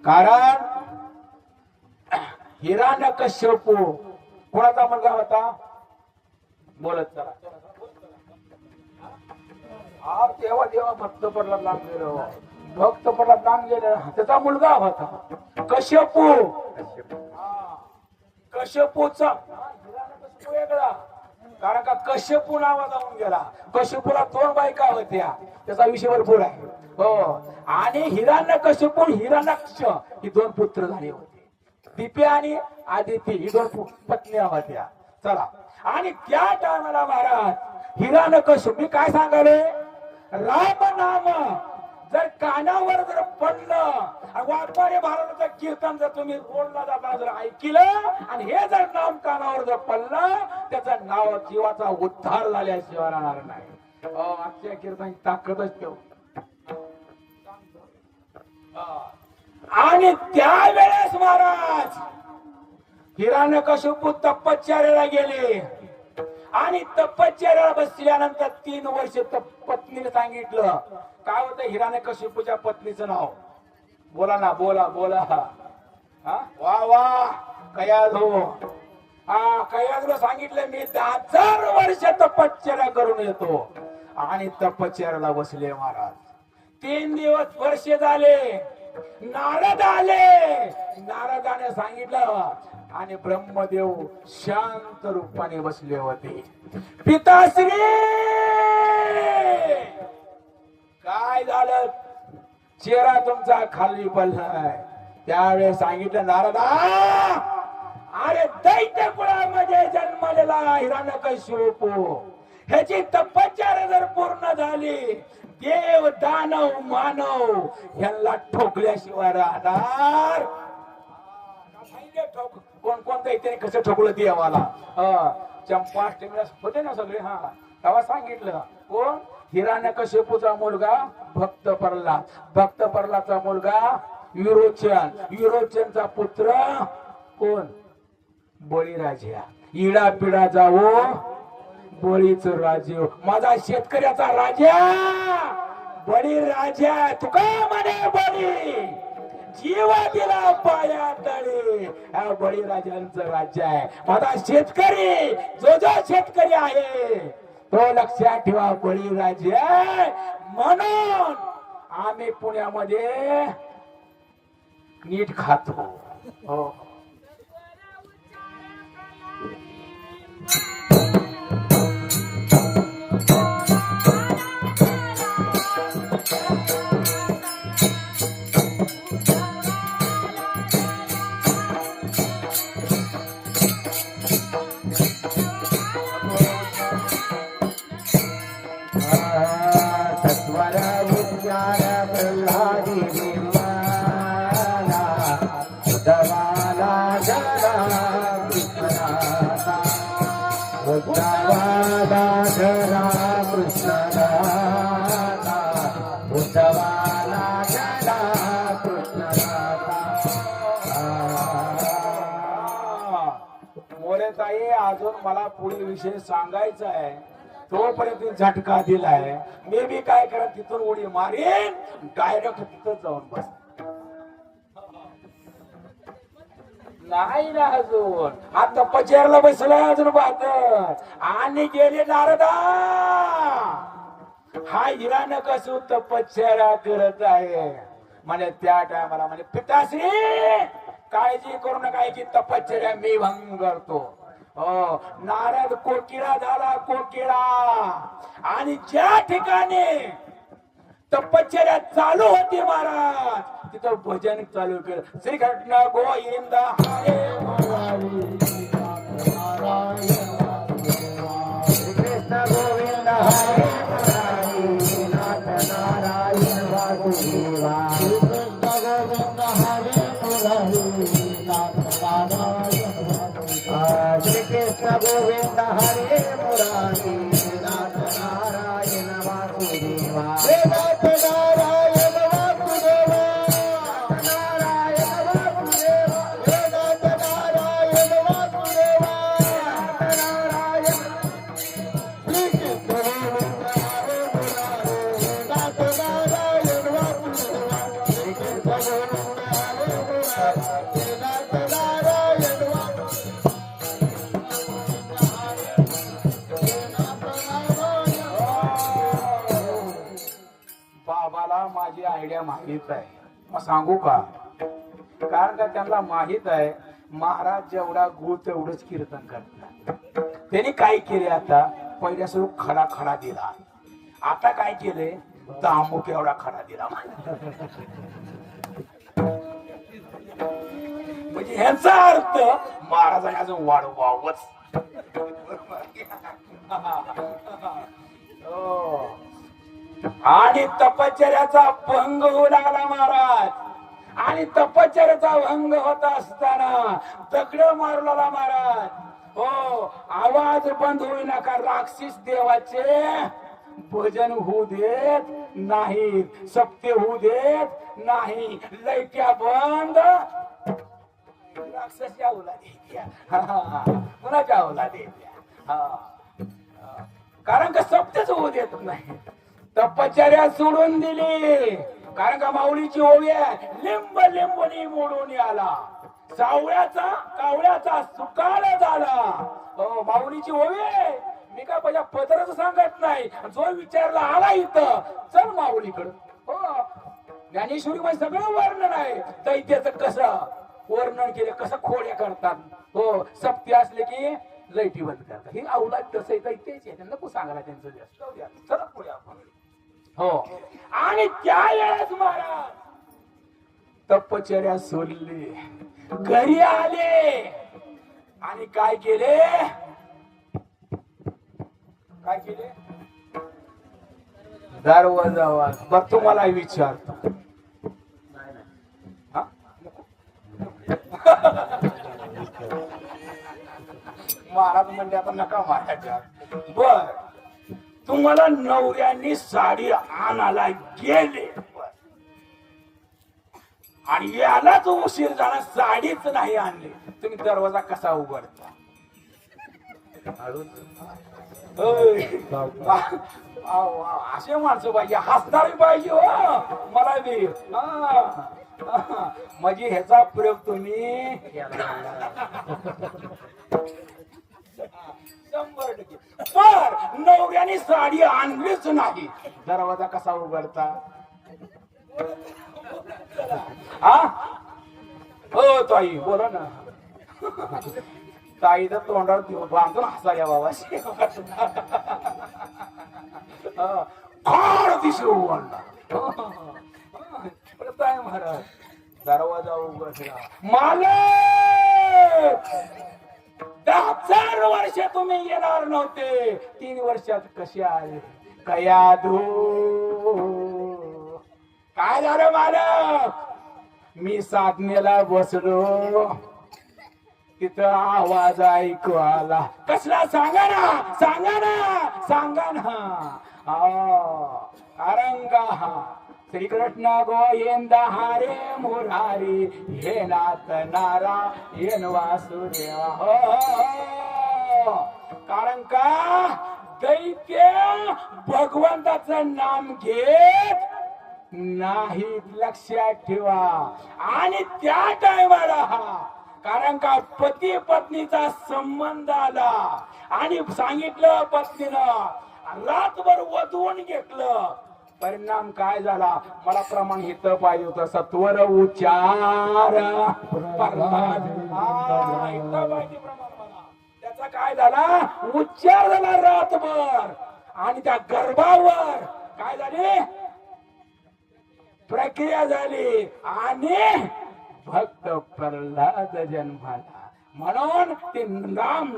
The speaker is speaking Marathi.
कारण हिरण्यकश्यपू कोणाचा मुलगा होता? बोलत चला. हा तेव्हा देवा भक्त प्रल्हाद लांब गेलो, भक्त प्रल्हाद लांब गेले, त्याचा मुलगा होता कश्यपू. कश्यपूचा हिरण्यकश्यपू वेगळा, कारण का कश्यपू नावा जाऊन गेला. कश्यपूला 2 बायका होत्या, त्याचा विषय भरपूर आहे. हो, आणि हिरण्यकश्यपू हिरण्याक्ष ही 2 पुत्र झाले होते. दिप्या आणि आदिती ही 2 पत्न्या होत्या. चला, आणि त्या टायमाला महाराज हिरण्यकश्यप, मी काय सांगाले, राम नाम जर कानावर जर पडलं, वाटणारे महाराजांचं कीर्तन जर तुम्ही रोडला जाताना जर ऐकलं आणि हे जर नाम कानावर जर पडलं, त्याचं नाव जीवाचा उद्धार झाल्याशिवाय राहणार नाही. आजच्या कीर्तनाची ताकदच ठेव. आणि त्यावेळेस महाराज हिरण्यकश्यपू तपश्चर्याला गेले, आणि तपश्चर्याला बसल्यानंतर 3 वर्ष पत्नीने सांगितलं. काय होतं हिरण्यकश्यपूच्या पत्नीचं नाव? बोला ना, बोला बोला. वा वा कयाधो. कयाधोला सांगितलं मी 10,000 वर्ष तपश्चर्या करून येतो. आणि तपश्चर्याला बसले महाराज. 3 दिवस वर्ष झाले. नारद आले, नारदाने सांगितलं, आणि ब्रह्मदेव शांत रूपाने बसले होते. पिताश्री काय झालं? चेहरा तुमचा खाली पडलाय. त्यावेळेस सांगितलं नारदा, अरे दैत्य कुळामध्ये जन्मलेला हिरण्यकश्यपू, ह्याची तपश्चर्या जर पूर्ण झाली, देव दानव मानव ह्याला ठोकल्याशिवाय राहणार. कोण दैत्याने कसं ठोकलं देवाला? चंपाष्टमीला होते ना सगळे. तेव्हा सांगितलं कोण? हिरण्यकश्यपूचा मुलगा भक्त प्रल्हाद, भक्त प्रल्हादचा मुलगा विरोचन, विरोचनचा पुत्र कोण? बळीराजा. इडा पिडा जावो बळीच राजे, माझा शेतकऱ्याचा राजा बळीराजा. तुका म्हणे बळी जीवा दिला पाया तळी, हा बळीराजांचं राज्य आहे. माझा शेतकरी, जो शेतकरी आहे तो लक्षात ठेवा बळीराजा. म्हणून आम्ही पुण्यामध्ये नीट खातो. हो, अजून मला पुढील विषय सांगायचा आहे. तोपर्यंत झटका दिलाय. मी बी काय करत तिथून उडी मारेन, डायरेक्ट तिथं जाऊन बस. नाही ना अजून, आता पचेरला बसलाय अजून बात. आणि गेले नारदा. हा हिरण्यकश्यपू तपश्चर्या करत आहे. म्हणजे त्या टायमाला म्हणजे पिताश्री काळजी करू नका, की तपश्चर्या मी भंग करतो. नारद कोकिळा झाला, कोकिळा. आणि ज्या ठिकाणी तपश्चर्या चालू होती महाराज, तिथं भजन चालू केलं. श्रीकृष्ण गोविंद हरे श्रीकृष्ण गोविंद हरे नाथ नारायण वासुदेवा. श्रीकृष्ण गोविंद हरे नाथ नारायण श्रीकृष्ण गोविंद हरे मुरारी नाथ नारायण वासुदेवा. नाथ नारायण वासुदेवा, नारायण वासुदेवा, नाथ नारायण वासुदेवा, नारायण. श्रीकृष्ण गोविंद हरे मुरारी नाथ नारायण वासुदेवा. श्रीकृष्ण गोविंद हरे बाबाला माझी आयडिया माहित आहे, मग सांगू का? कारण का त्यांना माहित आहे महाराज जेवढा गुळ तेवढंच कीर्तन करतात. त्यांनी काय केले आता? पहिल्या सुरू खडा खडा दिला, आता काय केले? दामुक एवढा खडा दिला. म्हणजे ह्याचा अर्थ महाराजांनी अजून वाढवावच. आणि तपश्चर्याचा भंग होऊ लागला महाराज. आणि तपश्चर्याचा भंग होत असताना दगड मारू लागला महाराज. हो, आवाज बंद होई नका. राक्षस देवाचे भजन होऊ देत नाही, सप्ते होऊ देत नाही, लैट्या बंद. राक्षस औलादे कुणाच्या औलादे? कारण का सप्तेच होऊ देत नाही. तपश्चर्या सोडून दिली. कारण का माऊलीची ओवी आहे, लिंब लिंबुनी मोडून आला, कावळ्याचा सुकाळ झाला. माऊलीची ओवी आहे. मी काय माझ्या पदरच सांगत नाही. जो विचारला आला इथं, चल माऊलीकडं. हो, ज्ञानेश्वरी मध्ये सगळं वर्णन आहे. दैत्याचं कसं वर्णन केलं, कसं खोड्या करतात. हो, सप्ते असले की लैटी बंद करतात. ही अवलाद तसं दैत्याची आहे, नको सांगायला त्यांचं जास्त. चला पुढे आपण. हो, आणि त्या वेळेस महाराज तपश्चर्या सोडली, घरी आले आणि काय केले? काय केले? दरवाजा. बर, तुम्हाला विचारतो. महाराज म्हणजे आता नका मारायच्या. बर, तुम्हाला नवऱ्यांनी साडी आणायला गेले आणि यालाच उशीर झाला, साडीच नाही आणली. तुम्ही दरवाजा कसा उघडता? असे माणसं पाहिजे, हसणारी पाहिजे. हो, मला बी. म्हणजे ह्याचा प्रयोग तुम्ही 100%. पर नवऱ्याने साडी आणलीच नाही, दरवाजा कसा उघडता? हा, हो ताई बोला ना. ताईचं तोंडावर बांधून हसाल्या बाबाशी. फार दिसे उघडला. काय महाराज दरवाजा उघडला. मालक 10,000 वर्ष तुम्ही येणार नव्हते, 3 वर्षात कसे आले? कयाधू. काय झालं मालक? मी साधनेला बसलो, तिथं आवाज ऐकू आला. कसला? सांगा ना, सांगा ना, सांगा ना. अरंगा श्रीकृष्ण गोविंद हरे मुरारी, हे नाथ नारायण वासुदेवा. हो, कारण का दैत्य भगवंताचं नाम घेत नाही, लक्षात ठेवा. आणि त्या टायमाला कारण का पती पत्नीचा संबंध आला आणि सांगितलं पत्नीनं, रातभर वधवून घेतलं. परिणाम काय झाला? मला प्रमाण हित पाहिजे होतं, सत्वर उच्चार. त्याचा काय झाला? उच्चार झाला रातभर. आणि त्या गर्भावर काय झाले? प्रक्रिया झाली आणि भक्त प्रल्हाद जन्माला. म्हणून ते नाम